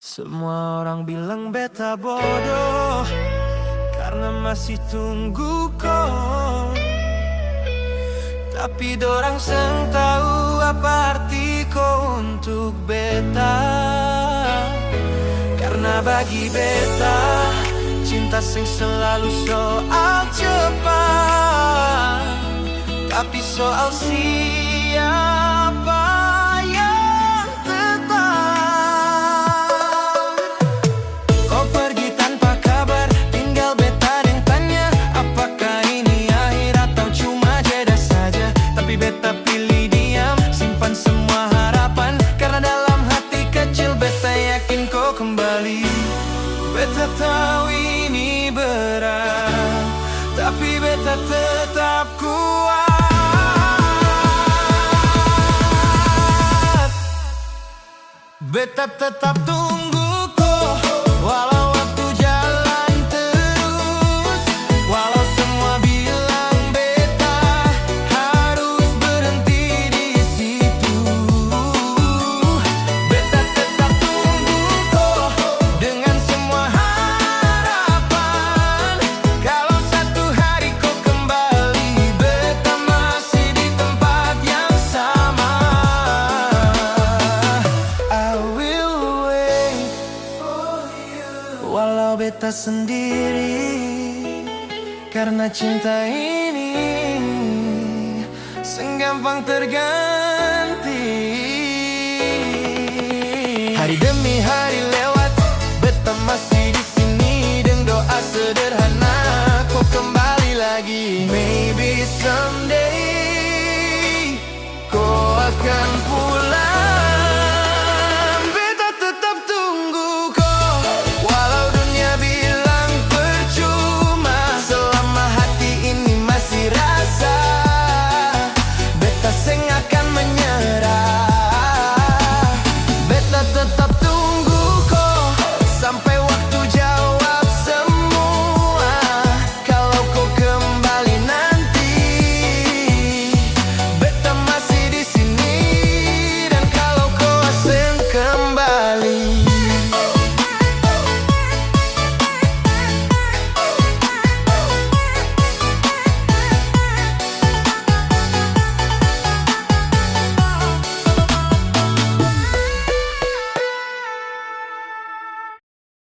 Semua orang bilang beta bodoh karena masih tunggu kau. Tapi dorang seng tahu apa arti kau untuk beta. Karena bagi beta cinta seng selalu soal cepat, tapi soal siapa yang tetap. Kau pergi tanpa kabar, tinggal beta yang tanya, apakah ini akhir atau cuma jeda saja. Tapi beta pilih diam, simpan semua harapan, karena dalam hati kecil beta yakin kau kembali. Beta tahu ini berat, tapi beta tetap kuat. Beta tetap tunggu kau, walau waktu jalan terus, walau semua bilang beta harus berhenti di situ. Beta tetap tunggu kau dengan semua harapan. Kalau satu hari kau kembali, beta masih di tempat yang sama. I will wait for you, walau beta sendiri, karena cinta ini senggampang terganti. Hari demi hari lewat, beta masih di sini dengan doa sederhana, kau kembali lagi. Maybe someday kau akan pulang. Beta tetap tunggu kau, walau dunia bilang percuma. Selama hati ini masih rasa, beta seng akan menyerah.